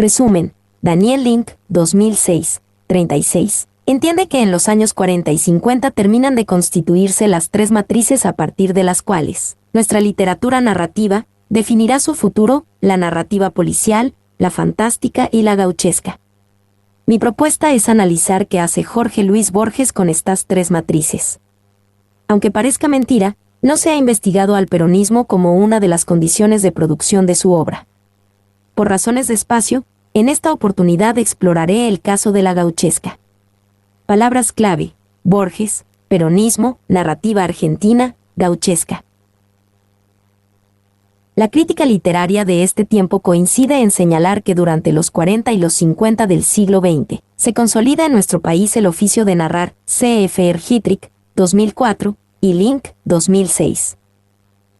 Resumen, Daniel Link, 2006, 36. Entiende que en los años 40 y 50 terminan de constituirse las tres matrices a partir de las cuales nuestra literatura narrativa definirá su futuro, la narrativa policial, la fantástica y la gauchesca. Mi propuesta es analizar qué hace Jorge Luis Borges con estas tres matrices. Aunque parezca mentira, no se ha investigado al peronismo como una de las condiciones de producción de su obra. Por razones de espacio, en esta oportunidad exploraré el caso de la gauchesca. Palabras clave: Borges, peronismo, narrativa argentina, gauchesca. La crítica literaria de este tiempo coincide en señalar que durante los 40 y los 50 del siglo XX, se consolida en nuestro país el oficio de narrar. C.F.R. Heydrich, 2004, y Link, 2006.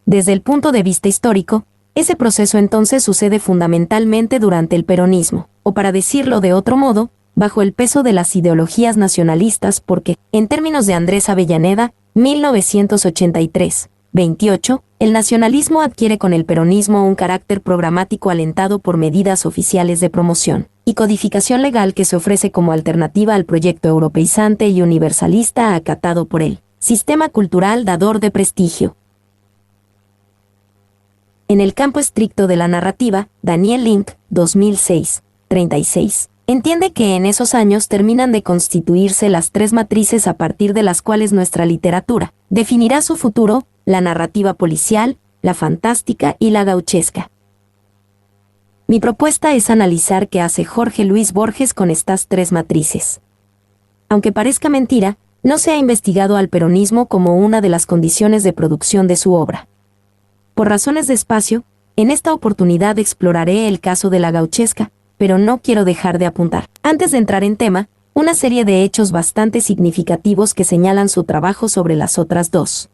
Desde el punto de vista histórico, ese proceso entonces sucede fundamentalmente durante el peronismo, o para decirlo de otro modo, bajo el peso de las ideologías nacionalistas porque, en términos de Andrés Avellaneda, 1983, 28, el nacionalismo adquiere con el peronismo un carácter programático alentado por medidas oficiales de promoción y codificación legal que se ofrece como alternativa al proyecto europeizante y universalista acatado por él, sistema cultural dador de prestigio. En el campo estricto de la narrativa, Daniel Link, 2006, 36, entiende que en esos años terminan de constituirse las tres matrices a partir de las cuales nuestra literatura definirá su futuro, la narrativa policial, la fantástica y la gauchesca. Mi propuesta es analizar qué hace Jorge Luis Borges con estas tres matrices. Aunque parezca mentira, no se ha investigado al peronismo como una de las condiciones de producción de su obra. Por razones de espacio, en esta oportunidad exploraré el caso de la gauchesca, pero no quiero dejar de apuntar, antes de entrar en tema, una serie de hechos bastante significativos que señalan su trabajo sobre las otras dos.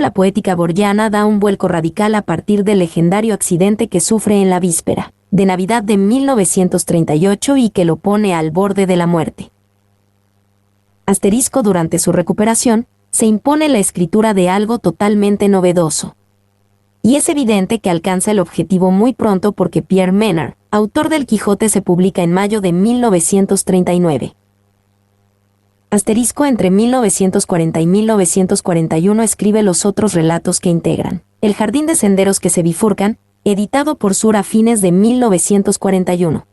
La poética borgiana da un vuelco radical a partir del legendario accidente que sufre en la víspera de Navidad de 1938 y que lo pone al borde de la muerte. Durante su recuperación, se impone la escritura de algo totalmente novedoso. Y es evidente que alcanza el objetivo muy pronto porque Pierre Menard, autor del Quijote, se publica en mayo de 1939. Entre 1940 y 1941 escribe los otros relatos que integran El jardín de senderos que se bifurcan, editado por Sur a fines de 1941.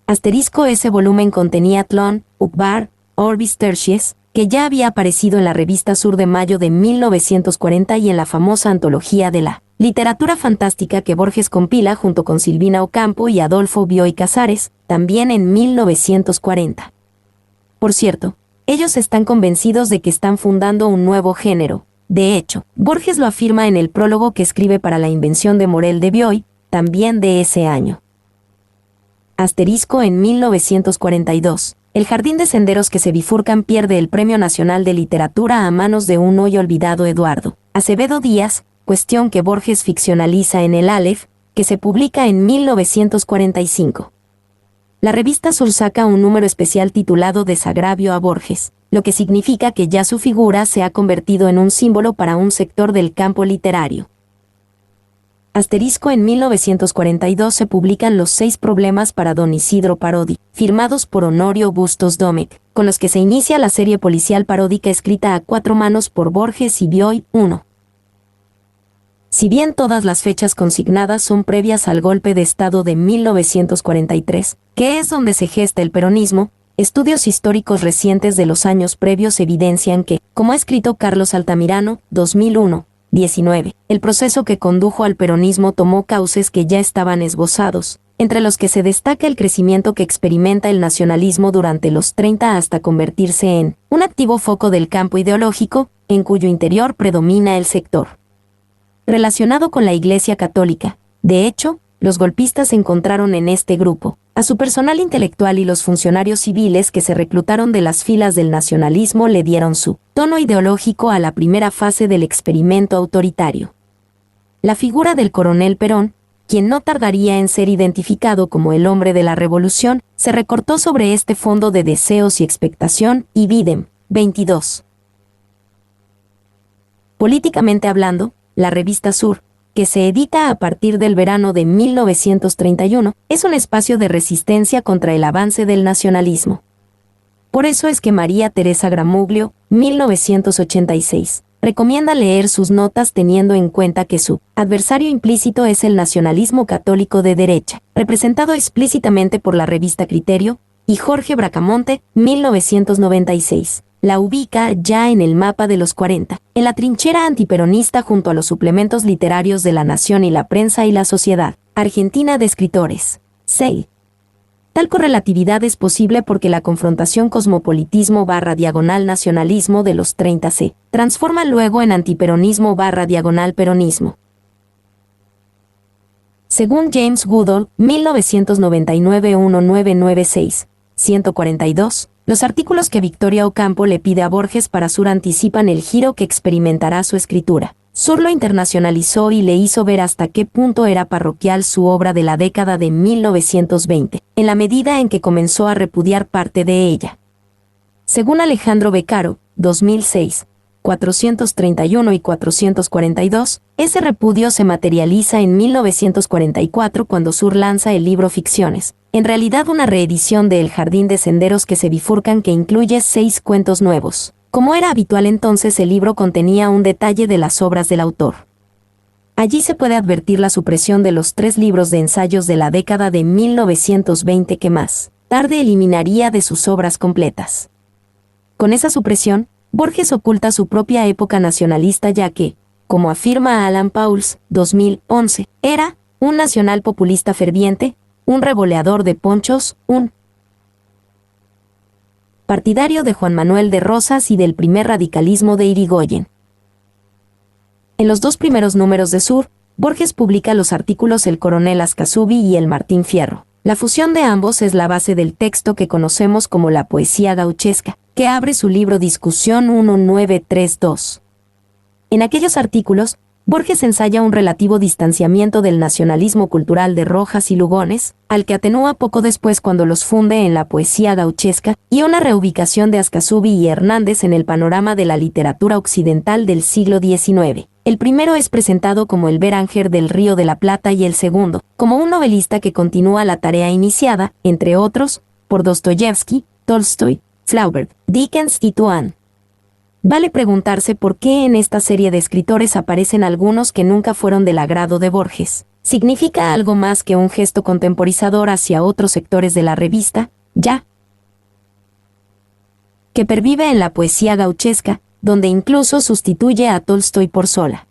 Ese volumen contenía Tlön, Ukvar, Orbis Tertius, que ya había aparecido en la revista Sur de mayo de 1940 y en la famosa antología de la literatura fantástica que Borges compila junto con Silvina Ocampo y Adolfo Bioy Casares, también en 1940. Por cierto, ellos están convencidos de que están fundando un nuevo género. De hecho, Borges lo afirma en el prólogo que escribe para La invención de Morel de Bioy, también de ese año. En 1942, El jardín de senderos que se bifurcan pierde el Premio Nacional de Literatura a manos de un hoy olvidado Eduardo Acevedo Díaz, cuestión que Borges ficcionaliza en el Aleph, que se publica en 1945. La revista Sur saca un número especial titulado Desagravio a Borges, lo que significa que ya su figura se ha convertido en un símbolo para un sector del campo literario. En 1942 se publican Los 6 problemas para Don Isidro Parodi, firmados por Honorio Bustos Domecq, con los que se inicia la serie policial paródica escrita a 4 manos por Borges y Bioy. 1. Si bien todas las fechas consignadas son previas al golpe de Estado de 1943, que es donde se gesta el peronismo, estudios históricos recientes de los años previos evidencian que, como ha escrito Carlos Altamirano, 2001, 19, el proceso que condujo al peronismo tomó cauces que ya estaban esbozados, entre los que se destaca el crecimiento que experimenta el nacionalismo durante los 30 hasta convertirse en un activo foco del campo ideológico, en cuyo interior predomina el sector relacionado con la Iglesia Católica. De hecho, los golpistas encontraron en este grupo a su personal intelectual y los funcionarios civiles que se reclutaron de las filas del nacionalismo le dieron su tono ideológico a la primera fase del experimento autoritario. La figura del coronel Perón, quien no tardaría en ser identificado como el hombre de la revolución, se recortó sobre este fondo de deseos y expectación, y Videm, 22. Políticamente hablando, la revista Sur, que se edita a partir del verano de 1931, es un espacio de resistencia contra el avance del nacionalismo. Por eso es que María Teresa Gramuglio, 1986, recomienda leer sus notas teniendo en cuenta que su adversario implícito es el nacionalismo católico de derecha, representado explícitamente por la revista Criterio, y Jorge Bracamonte, 1996. La ubica ya en el mapa de los 40, en la trinchera antiperonista junto a los suplementos literarios de La Nación y La Prensa y La Sociedad Argentina de Escritores. 6. Tal correlatividad es posible porque la confrontación cosmopolitismo/nacionalismo de los 30 se transforma luego en antiperonismo/peronismo. Según James Goodall, 1999-1996, 142, los artículos que Victoria Ocampo le pide a Borges para Sur anticipan el giro que experimentará su escritura. Sur lo internacionalizó y le hizo ver hasta qué punto era parroquial su obra de la década de 1920, en la medida en que comenzó a repudiar parte de ella. Según Alejandro Beccaro, 2006, 431 y 442, ese repudio se materializa en 1944 cuando Sur lanza el libro Ficciones, en realidad una reedición de El Jardín de Senderos que se bifurcan que incluye 6 cuentos nuevos. Como era habitual entonces, el libro contenía un detalle de las obras del autor. Allí se puede advertir la supresión de los 3 libros de ensayos de la década de 1920 que más tarde eliminaría de sus obras completas. Con esa supresión, Borges oculta su propia época nacionalista ya que, como afirma Alan Pauls, 2011, era un nacional populista ferviente, un revoleador de ponchos, un partidario de Juan Manuel de Rosas y del primer radicalismo de Irigoyen. En los 2 primeros números de Sur, Borges publica los artículos El Coronel Ascasubi y El Martín Fierro. La fusión de ambos es la base del texto que conocemos como la poesía gauchesca, que abre su libro Discusión 1932. En aquellos artículos, Borges ensaya un relativo distanciamiento del nacionalismo cultural de Rojas y Lugones, al que atenúa poco después cuando los funde en la poesía gauchesca, y una reubicación de Ascasubi y Hernández en el panorama de la literatura occidental del siglo XIX. El primero es presentado como el Beranger del Río de la Plata y el segundo, como un novelista que continúa la tarea iniciada, entre otros, por Dostoyevsky, Tolstoy, Flaubert, Dickens y Tuan. Vale preguntarse por qué en esta serie de escritores aparecen algunos que nunca fueron del agrado de Borges. ¿Significa algo más que un gesto contemporizador hacia otros sectores de la revista, ya que pervive en la poesía gauchesca, donde incluso sustituye a Tolstoy por Zola?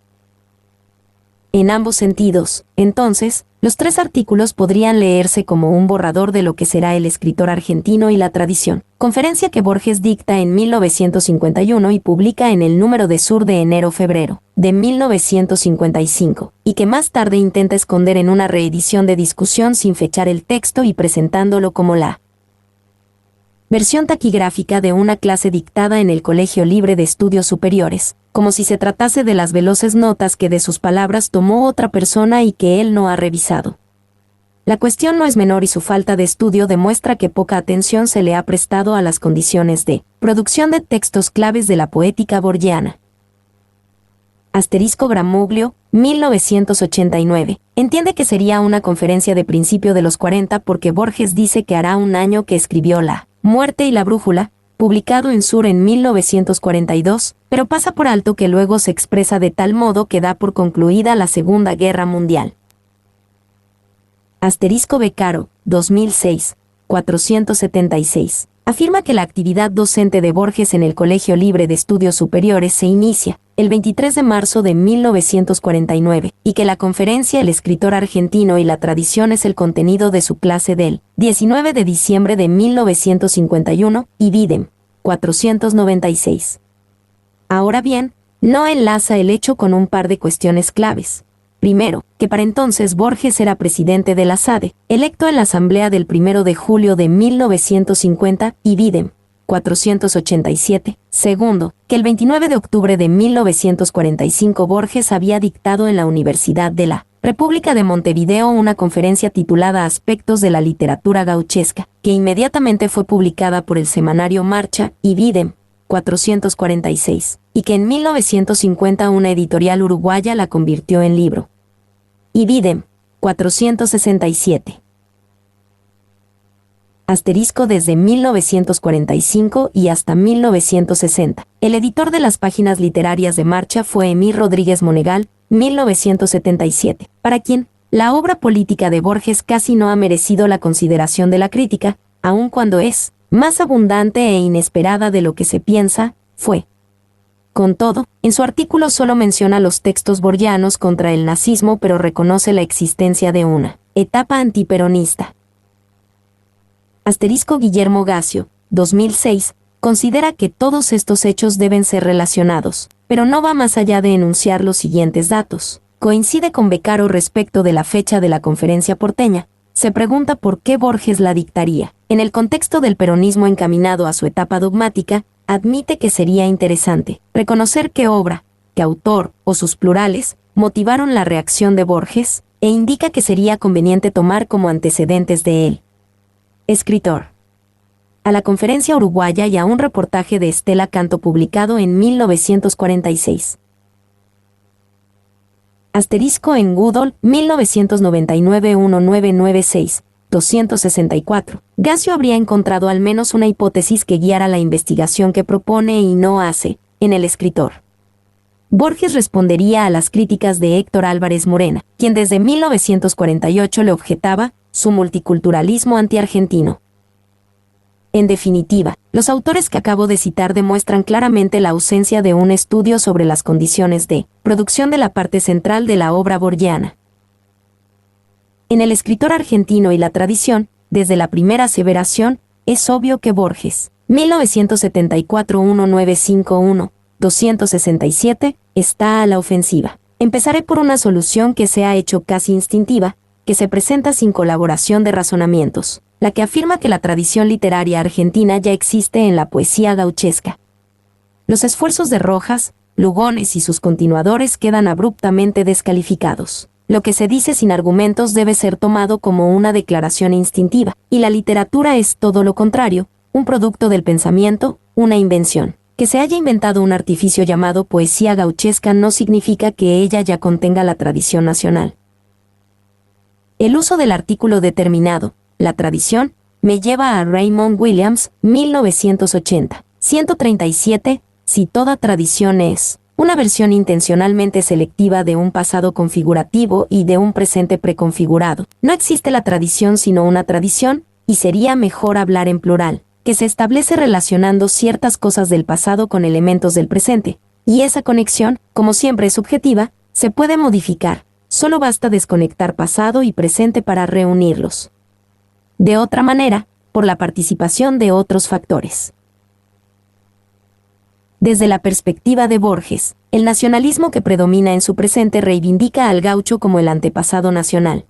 En ambos sentidos, entonces, los 3 artículos podrían leerse como un borrador de lo que será el escritor argentino y la tradición, conferencia que Borges dicta en 1951 y publica en el número de Sur de enero-febrero de 1955, y que más tarde intenta esconder en una reedición de Discusión sin fechar el texto y presentándolo como la versión taquigráfica de una clase dictada en el Colegio Libre de Estudios Superiores, como si se tratase de las veloces notas que de sus palabras tomó otra persona y que él no ha revisado. La cuestión no es menor y su falta de estudio demuestra que poca atención se le ha prestado a las condiciones de producción de textos claves de la poética borgiana. Asterisco Gramuglio, 1989. Entiende que sería una conferencia de principio de los 40 porque Borges dice que hará un año que escribió La Muerte y la Brújula, publicado en Sur en 1942, pero pasa por alto que luego se expresa de tal modo que da por concluida la Segunda Guerra Mundial. Asterisco Beccaro, 2006, 476. Afirma que la actividad docente de Borges en el Colegio Libre de Estudios Superiores se inicia el 23 de marzo de 1949, y que la conferencia El escritor argentino y la tradición es el contenido de su clase del 19 de diciembre de 1951, y Videm, 496. Ahora bien, no enlaza el hecho con un par de cuestiones claves. Primero, que para entonces Borges era presidente de la SADE, electo en la Asamblea del 1 de julio de 1950, y Videm, 487. Segundo, que el 29 de octubre de 1945 Borges había dictado en la Universidad de la República de Montevideo una conferencia titulada Aspectos de la literatura gauchesca, que inmediatamente fue publicada por el semanario Marcha, y Videm, 446, y que en 1950 una editorial uruguaya la convirtió en libro. Ibidem, 467. Asterisco desde 1945 y hasta 1960. El editor de las páginas literarias de Marcha fue Emir Rodríguez Monegal, 1977, para quien la obra política de Borges casi no ha merecido la consideración de la crítica, aun cuando es más abundante e inesperada de lo que se piensa, fue. Con todo, en su artículo solo menciona los textos borgianos contra el nazismo, pero reconoce la existencia de una etapa antiperonista. Asterisco Guillermo Gassio, 2006, considera que todos estos hechos deben ser relacionados, pero no va más allá de enunciar los siguientes datos. Coincide con Beccaro respecto de la fecha de la conferencia porteña. Se pregunta por qué Borges la dictaría. En el contexto del peronismo encaminado a su etapa dogmática, admite que sería interesante reconocer qué obra, qué autor o sus plurales motivaron la reacción de Borges, e indica que sería conveniente tomar como antecedentes de él. Escritor. A la conferencia uruguaya y a un reportaje de Estela Canto publicado en 1946. Asterisco en Goodall, 1999-1996, 264. Gassio habría encontrado al menos una hipótesis que guiara la investigación que propone y no hace, en el escritor. Borges respondería a las críticas de Héctor Álvarez Morena, quien desde 1948 le objetaba su multiculturalismo antiargentino. En definitiva, los autores que acabo de citar demuestran claramente la ausencia de un estudio sobre las condiciones de producción de la parte central de la obra borgiana. En el escritor argentino y la tradición, desde la primera aseveración, es obvio que Borges, 1974-1951, 267, está a la ofensiva. Empezaré por una solución que se ha hecho casi instintiva, que se presenta sin colaboración de razonamientos, la que afirma que la tradición literaria argentina ya existe en la poesía gauchesca. Los esfuerzos de Rojas, Lugones y sus continuadores quedan abruptamente descalificados. Lo que se dice sin argumentos debe ser tomado como una declaración instintiva, y la literatura es todo lo contrario, un producto del pensamiento, una invención. Que se haya inventado un artificio llamado poesía gauchesca no significa que ella ya contenga la tradición nacional. El uso del artículo determinado, la tradición, me lleva a Raymond Williams, 1980. 137, si toda tradición es una versión intencionalmente selectiva de un pasado configurativo y de un presente preconfigurado. No existe la tradición sino una tradición, y sería mejor hablar en plural, que se establece relacionando ciertas cosas del pasado con elementos del presente, y esa conexión, como siempre es subjetiva, se puede modificar. Solo basta desconectar pasado y presente para reunirlos. De otra manera, por la participación de otros factores. Desde la perspectiva de Borges, el nacionalismo que predomina en su presente reivindica al gaucho como el antepasado nacional.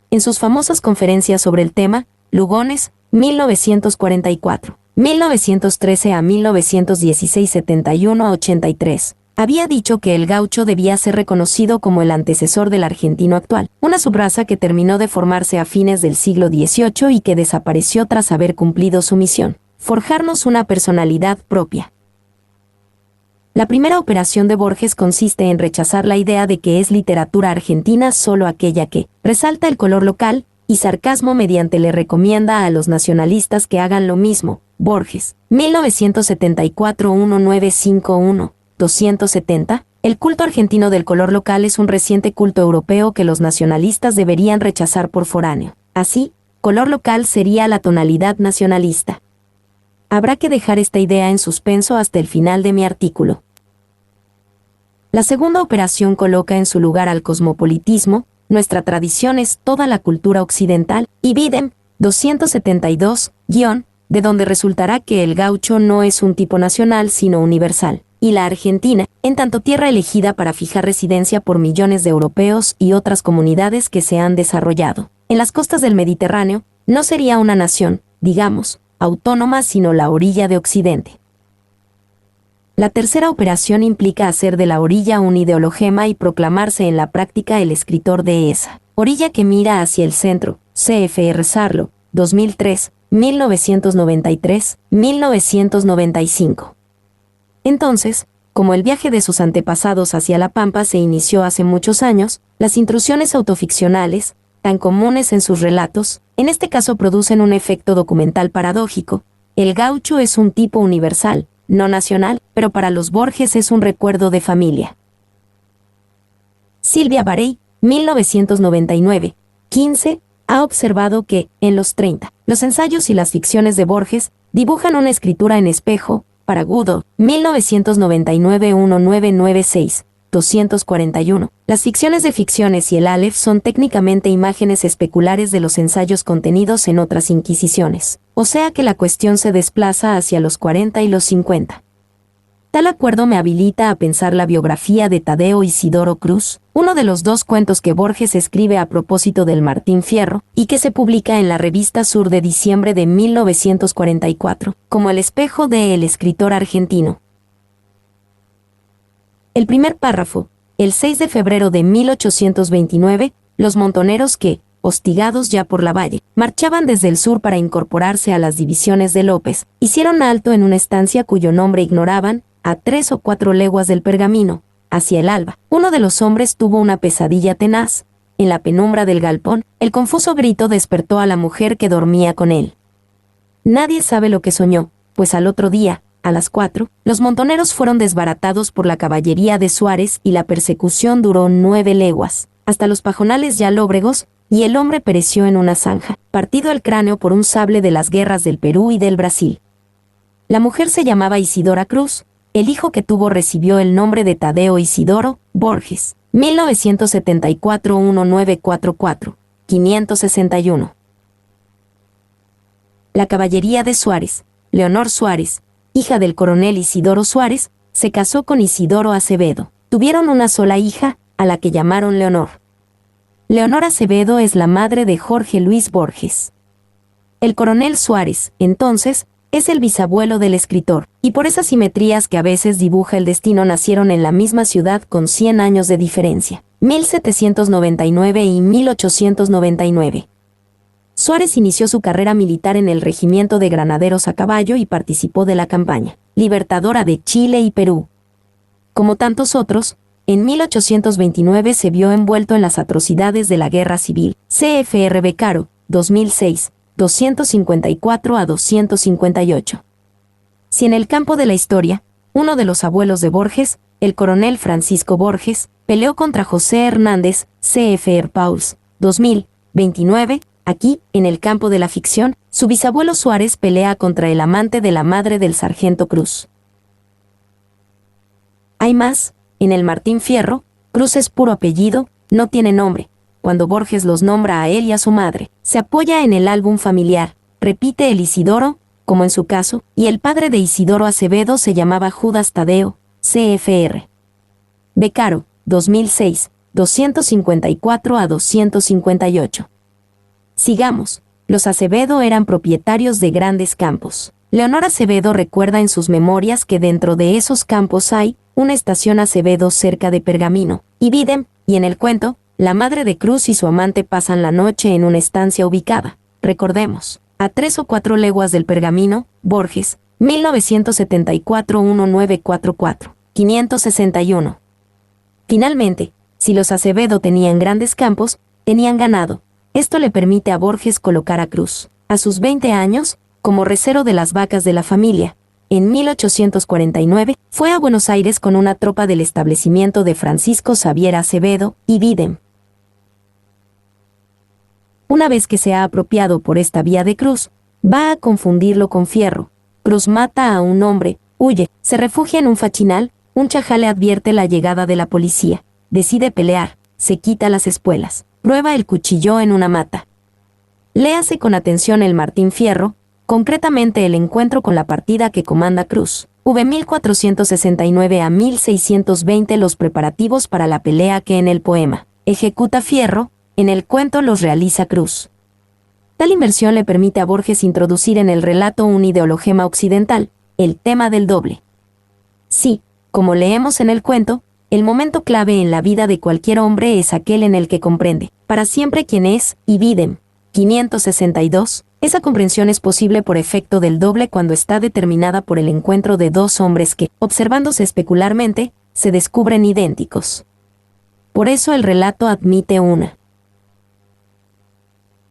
En sus famosas conferencias sobre el tema, Lugones, 1944, 1913 a 1916, 71 a 83, había dicho que el gaucho debía ser reconocido como el antecesor del argentino actual, una subraza que terminó de formarse a fines del siglo XVIII y que desapareció tras haber cumplido su misión, forjarnos una personalidad propia. La primera operación de Borges consiste en rechazar la idea de que es literatura argentina solo aquella que resalta el color local, y sarcasmo mediante le recomienda a los nacionalistas que hagan lo mismo. Borges, 1974-1951, 270, el culto argentino del color local es un reciente culto europeo que los nacionalistas deberían rechazar por foráneo. Así, color local sería la tonalidad nacionalista. Habrá que dejar esta idea en suspenso hasta el final de mi artículo. La segunda operación coloca en su lugar al cosmopolitismo. Nuestra tradición es toda la cultura occidental, Ibidem, 272, de donde resultará que el gaucho no es un tipo nacional sino universal, y la Argentina, en tanto tierra elegida para fijar residencia por millones de europeos y otras comunidades que se han desarrollado en las costas del Mediterráneo, no sería una nación, digamos, autónoma sino la orilla de Occidente. La tercera operación implica hacer de la orilla un ideologema y proclamarse en la práctica el escritor de esa orilla que mira hacia el centro. C.F.R. Sarlo, 2003, 1993, 1995. Entonces, como el viaje de sus antepasados hacia la Pampa se inició hace muchos años, Las intrusiones autoficcionales, tan comunes en sus relatos, en este caso producen un efecto documental paradójico. El gaucho es un tipo universal, no nacional, pero para los Borges es un recuerdo de familia. Silvia Barey, 1999, 15, ha observado que, en los 30, los ensayos y las ficciones de Borges dibujan una escritura en espejo. Para Goodall, 1999, 1996, 241. Las ficciones de ficciones y el Aleph son técnicamente imágenes especulares de los ensayos contenidos en otras inquisiciones, o sea que la cuestión se desplaza hacia los 40 y los 50. Tal acuerdo me habilita a pensar la biografía de Tadeo Isidoro Cruz, uno de los dos cuentos que Borges escribe a propósito del Martín Fierro, y que se publica en la revista Sur de diciembre de 1944, como el espejo de El escritor argentino. El primer párrafo, el 6 de febrero de 1829, los montoneros que, hostigados ya por Lavalle, marchaban desde el sur para incorporarse a las divisiones de López, hicieron alto en una estancia cuyo nombre ignoraban, a 3 o 4 leguas del Pergamino. Hacia el alba, uno de los hombres tuvo una pesadilla tenaz. En la penumbra del galpón, el confuso grito despertó a la mujer que dormía con él. Nadie sabe lo que soñó, pues al otro día, a las 4, los montoneros fueron desbaratados por la caballería de Suárez y la persecución duró 9 leguas, hasta los pajonales ya lóbregos, y el hombre pereció en una zanja, partido el cráneo por un sable de las guerras del Perú y del Brasil. La mujer se llamaba Isidora Cruz. El hijo que tuvo recibió el nombre de Tadeo Isidoro Borges, 1974-1944, 561. La caballería de Suárez, Leonor Suárez, hija del coronel Isidoro Suárez, se casó con Isidoro Acevedo. Tuvieron una sola hija, a la que llamaron Leonor. Leonor Acevedo es la madre de Jorge Luis Borges. El coronel Suárez, entonces, es el bisabuelo del escritor, y por esas simetrías que a veces dibuja el destino nacieron en la misma ciudad con 100 años de diferencia, 1799 y 1899. Suárez inició su carrera militar en el Regimiento de Granaderos a Caballo y participó de la campaña libertadora de Chile y Perú. Como tantos otros, en 1829 se vio envuelto en las atrocidades de la Guerra Civil. CFR Becaro, 2006. 254 a 258. Si en el campo de la historia, uno de los abuelos de Borges, el coronel Francisco Borges, peleó contra José Hernández, CFR Pauls, 2029, aquí, en el campo de la ficción, su bisabuelo Suárez pelea contra el amante de la madre del sargento Cruz. Hay más, en el Martín Fierro, Cruz es puro apellido, no tiene nombre. Cuando Borges los nombra a él y a su madre, se apoya en el álbum familiar, repite el Isidoro, como en su caso, y el padre de Isidoro Acevedo se llamaba Judas Tadeo, CFR. Becaro, 2006, 254 a 258. Sigamos, los Acevedo eran propietarios de grandes campos. Leonor Acevedo recuerda en sus memorias que dentro de esos campos hay una estación Acevedo cerca de Pergamino, y Videm, y en el cuento, la madre de Cruz y su amante pasan la noche en una estancia ubicada, recordemos, a 3 o 4 leguas del Pergamino. Borges, 1974-1944, 561. Finalmente, si los Acevedo tenían grandes campos, tenían ganado. Esto le permite a Borges colocar a Cruz, a sus 20 años, como recero de las vacas de la familia. En 1849, fue a Buenos Aires con una tropa del establecimiento de Francisco Xavier Acevedo y Videm. Una vez que se ha apropiado por esta vía de Cruz, va a confundirlo con Fierro. Cruz mata a un hombre, huye, se refugia en un fachinal, un chajá le advierte la llegada de la policía, decide pelear, se quita las espuelas, prueba el cuchillo en una mata. Léase con atención el Martín Fierro, concretamente el encuentro con la partida que comanda Cruz. V 1469 a 1620 los preparativos para la pelea que en el poema ejecuta Fierro, en el cuento los realiza Cruz. Tal inversión le permite a Borges introducir en el relato un ideologema occidental, el tema del doble. Sí, como leemos en el cuento, el momento clave en la vida de cualquier hombre es aquel en el que comprende, para siempre quién es, y Videm, 562, esa comprensión es posible por efecto del doble cuando está determinada por el encuentro de dos hombres que, observándose especularmente, se descubren idénticos. Por eso el relato admite una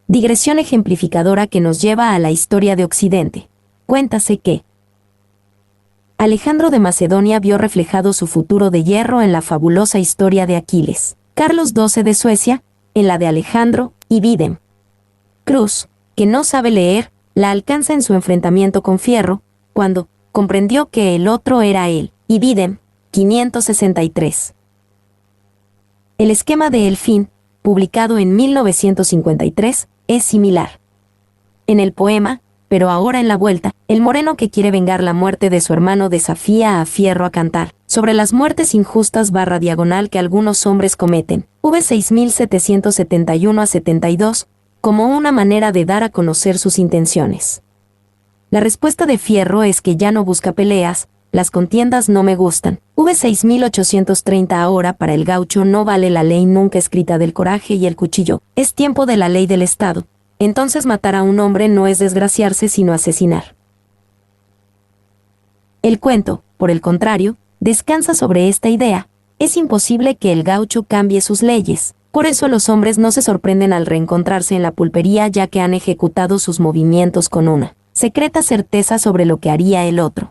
digresión ejemplificadora que nos lleva a la historia de Occidente. Cuéntase que Alejandro de Macedonia vio reflejado su futuro de hierro en la fabulosa historia de Aquiles. Carlos XII de Suecia, en la de Alejandro, y Videm. Cruz, que no sabe leer, la alcanza en su enfrentamiento con Fierro, cuando comprendió que el otro era él, y Videm, 563. El esquema de El fin, publicado en 1953, es similar. En el poema, pero ahora en la vuelta, el moreno que quiere vengar la muerte de su hermano desafía a Fierro a cantar sobre las muertes injustas / diagonal que algunos hombres cometen, v 6771 a 72, como una manera de dar a conocer sus intenciones. La respuesta de Fierro es que ya no busca peleas, las contiendas no me gustan. V 6830 ahora para el gaucho no vale la ley nunca escrita del coraje y el cuchillo, es tiempo de la ley del Estado. Entonces matar a un hombre no es desgraciarse sino asesinar. El cuento, por el contrario, descansa sobre esta idea. Es imposible que el gaucho cambie sus leyes. Por eso los hombres no se sorprenden al reencontrarse en la pulpería ya que han ejecutado sus movimientos con una secreta certeza sobre lo que haría el otro.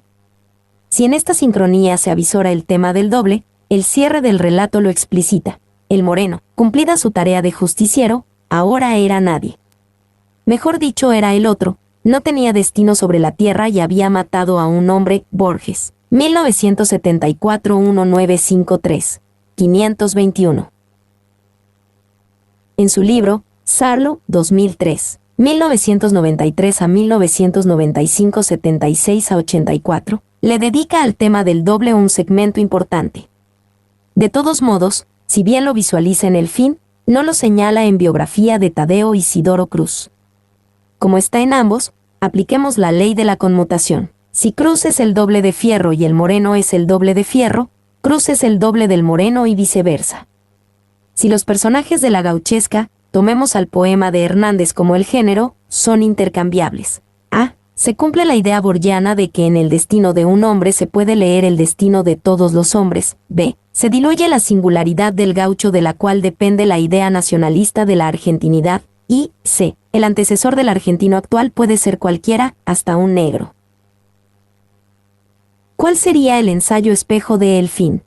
Si en esta sincronía se avisora el tema del doble, el cierre del relato lo explicita. El moreno, cumplida su tarea de justiciero, ahora era nadie. Mejor dicho, era el otro, no tenía destino sobre la tierra y había matado a un hombre, Borges. 1974-1953, 521. En su libro, Sarlo, 2003, 1993 a 1995, 76 a 84, le dedica al tema del doble un segmento importante. De todos modos, si bien lo visualiza en El fin, no lo señala en biografía de Tadeo Isidoro Cruz. Como está en ambos, apliquemos la ley de la conmutación. Si Cruz es el doble de Fierro y el moreno es el doble de Fierro, Cruz es el doble del moreno y viceversa. Si los personajes de la gauchesca, tomemos al poema de Hernández como el género, son intercambiables. A. Se cumple la idea borgiana de que en el destino de un hombre se puede leer el destino de todos los hombres. B. Se diluye la singularidad del gaucho de la cual depende la idea nacionalista de la argentinidad. Y C. El antecesor del argentino actual puede ser cualquiera, hasta un negro. ¿Cuál sería el ensayo espejo de El fin?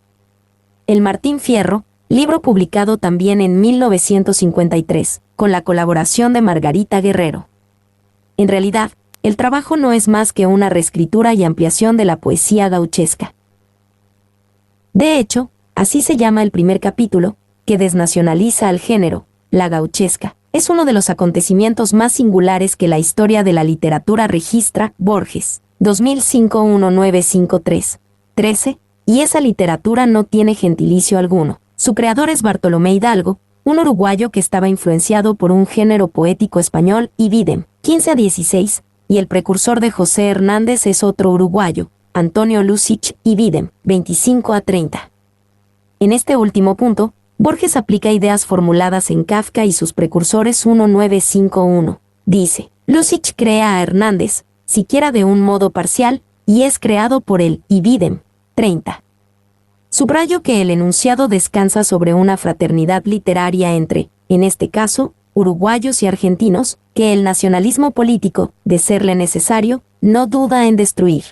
El Martín Fierro, libro publicado también en 1953, con la colaboración de Margarita Guerrero. En realidad, el trabajo no es más que una reescritura y ampliación de la poesía gauchesca. De hecho, así se llama el primer capítulo, que desnacionaliza al género, la gauchesca. Es uno de los acontecimientos más singulares que la historia de la literatura registra. Borges, 2005-1953, 13, y esa literatura no tiene gentilicio alguno. Su creador es Bartolomé Hidalgo, un uruguayo que estaba influenciado por un género poético español, y Videm, 15 a 16, y el precursor de José Hernández es otro uruguayo, Antonio Lucic, y Videm, 25 a 30. En este último punto, Borges aplica ideas formuladas en Kafka y sus precursores 1951. Dice, Lucic crea a Hernández, siquiera de un modo parcial, y es creado por él, y Videm, 30. Subrayo que el enunciado descansa sobre una fraternidad literaria entre, en este caso, uruguayos y argentinos, que el nacionalismo político, de serle necesario, no duda en destruir.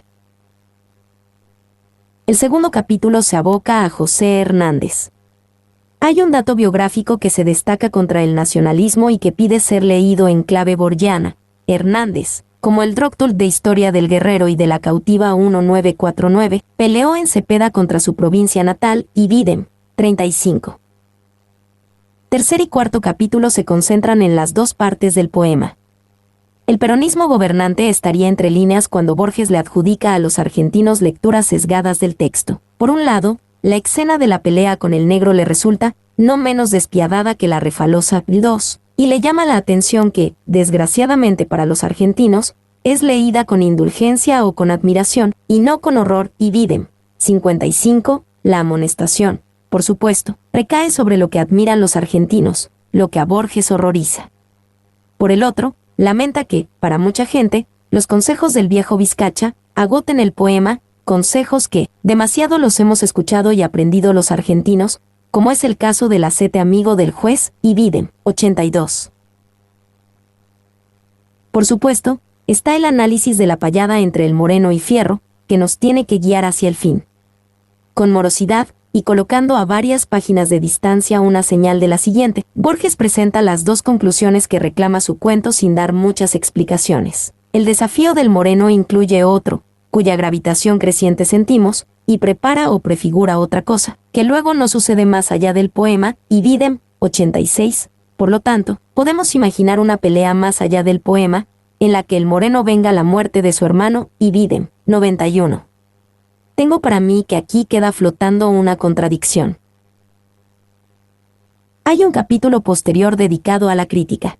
El segundo capítulo se aboca a José Hernández. Hay un dato biográfico que se destaca contra el nacionalismo y que pide ser leído en clave borgiana. Hernández, como el Dróctul de Historia del Guerrero y de la Cautiva 1949, peleó en Cepeda contra su provincia natal, y Videm, 35. Tercer y cuarto capítulo se concentran en las dos partes del poema. El peronismo gobernante estaría entre líneas cuando Borges le adjudica a los argentinos lecturas sesgadas del texto. Por un lado, la escena de la pelea con el negro le resulta no menos despiadada que la refalosa 2, y le llama la atención que, desgraciadamente para los argentinos, es leída con indulgencia o con admiración, y no con horror, y Videm, 55, la amonestación, por supuesto, recae sobre lo que admiran los argentinos, lo que a Borges horroriza. Por el otro, lamenta que, para mucha gente, los consejos del viejo Vizcacha agoten el poema, consejos que demasiado los hemos escuchado y aprendido los argentinos, como es el caso del ascete amigo del juez, Ibidem, 82. Por supuesto, está el análisis de la payada entre el Moreno y Fierro, que nos tiene que guiar hacia el fin. Con morosidad, y colocando a varias páginas de distancia una señal de la siguiente, Borges presenta las dos conclusiones que reclama su cuento sin dar muchas explicaciones. El desafío del Moreno incluye otro, cuya gravitación creciente sentimos, y prepara o prefigura otra cosa, que luego no sucede más allá del poema, Ibidem, 86. Por lo tanto, podemos imaginar una pelea más allá del poema, en la que el Moreno venga la muerte de su hermano, Ibidem, 91. Tengo para mí que aquí queda flotando una contradicción. Hay un capítulo posterior dedicado a la crítica.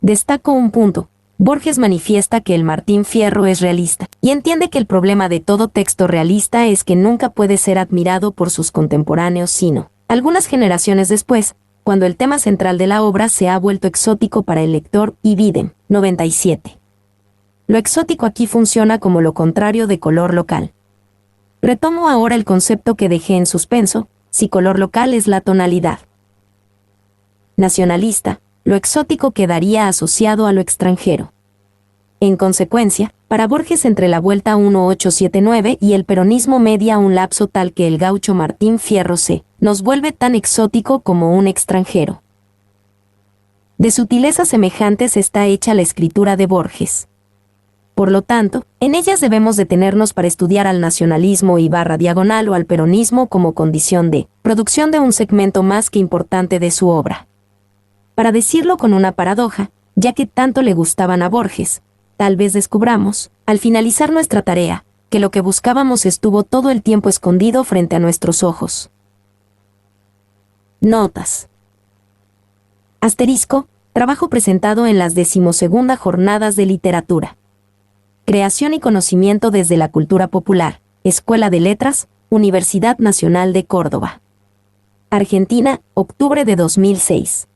Destaco un punto. Borges manifiesta que el Martín Fierro es realista, y entiende que el problema de todo texto realista es que nunca puede ser admirado por sus contemporáneos sino, algunas generaciones después, cuando el tema central de la obra se ha vuelto exótico para el lector, Ibidem, 97. Lo exótico aquí funciona como lo contrario de color local. Retomo ahora el concepto que dejé en suspenso, si color local es la tonalidad nacionalista, lo exótico quedaría asociado a lo extranjero. En consecuencia, para Borges entre la vuelta 1879 y el peronismo media un lapso tal que el gaucho Martín Fierro nos vuelve tan exótico como un extranjero. De sutilezas semejantes está hecha la escritura de Borges. Por lo tanto, en ellas debemos detenernos para estudiar al nacionalismo /diagonal o al peronismo como condición de producción de un segmento más que importante de su obra. Para decirlo con una paradoja, ya que tanto le gustaban a Borges, tal vez descubramos, al finalizar nuestra tarea, que lo que buscábamos estuvo todo el tiempo escondido frente a nuestros ojos. Notas. Asterisco, trabajo presentado en las 12ª Jornadas de Literatura. Creación y conocimiento desde la cultura popular, Escuela de Letras, Universidad Nacional de Córdoba. Argentina, octubre de 2006.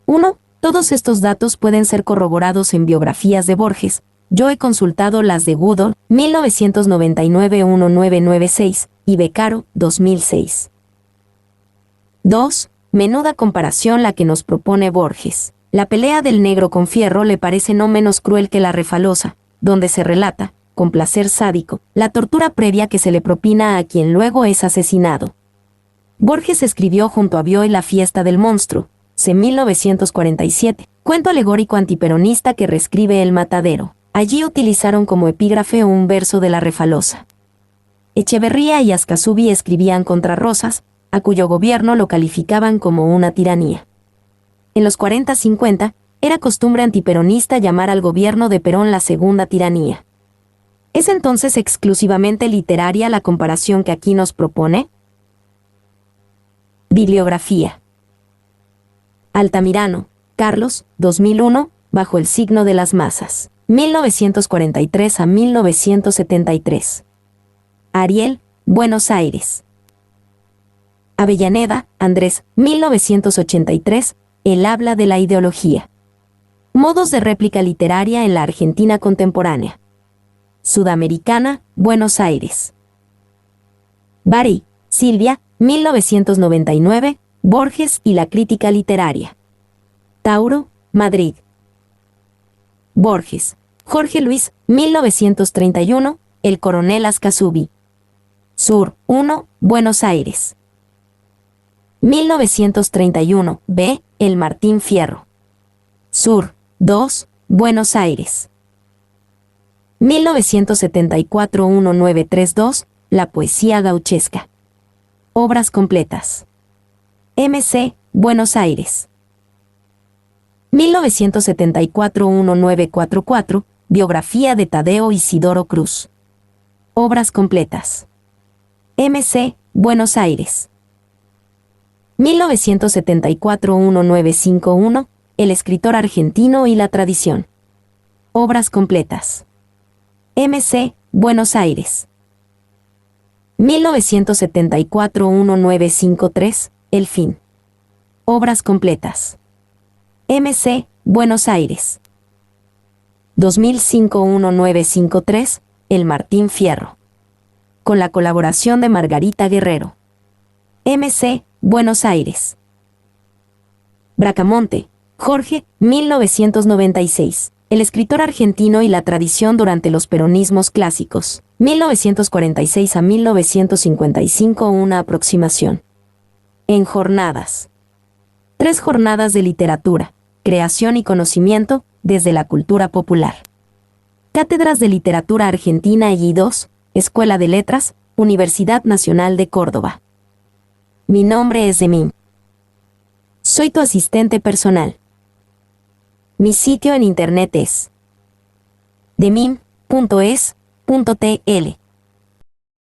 1. Todos estos datos pueden ser corroborados en biografías de Borges. Yo he consultado las de Goodall, 1999-1996, y Beccaro, 2006. 2. Menuda comparación la que nos propone Borges. La pelea del negro con Fierro le parece no menos cruel que la Refalosa, donde se relata, con placer sádico, la tortura previa que se le propina a quien luego es asesinado. Borges escribió junto a Bioy La fiesta del monstruo, c. 1947, cuento alegórico antiperonista que reescribe El matadero. Allí utilizaron como epígrafe un verso de la Refalosa. Echeverría y Ascasubi escribían contra Rosas, a cuyo gobierno lo calificaban como una tiranía. En los 40-50, era costumbre antiperonista llamar al gobierno de Perón la segunda tiranía. ¿Es entonces exclusivamente literaria la comparación que aquí nos propone? Bibliografía. Altamirano, Carlos, 2001, Bajo el signo de las masas, 1943 a 1973. Ariel, Buenos Aires. Avellaneda, Andrés, 1983, El habla de la ideología. Modos de réplica literaria en la Argentina contemporánea. Sudamericana, Buenos Aires. Bari, Silvia, 1999, Borges y la crítica literaria. Tauro, Madrid. Borges, Jorge Luis, 1931, El coronel Ascasubi. Sur, 1, Buenos Aires. 1931, B. El Martín Fierro. Sur, 2, Buenos Aires. 1974 1932, La poesía gauchesca. Obras completas. MC, Buenos Aires. 1974 1944, Biografía de Tadeo Isidoro Cruz. Obras completas. MC, Buenos Aires. 1974 1951, El escritor argentino y la tradición. Obras completas. MC, Buenos Aires. 1974 1953, El fin. Obras completas. MC, Buenos Aires. 2005 1953, El Martín Fierro. Con la colaboración de Margarita Guerrero. MC, Buenos Aires. Bracamonte, Jorge, 1996. El escritor argentino y la tradición durante los peronismos clásicos, 1946 a 1955, una aproximación. En jornadas. 3 jornadas de literatura, creación y conocimiento, desde la cultura popular. Cátedras de Literatura Argentina y 2, Escuela de Letras, Universidad Nacional de Córdoba. Mi nombre es Demín. Soy tu asistente personal. Mi sitio en internet es demim.es.tl.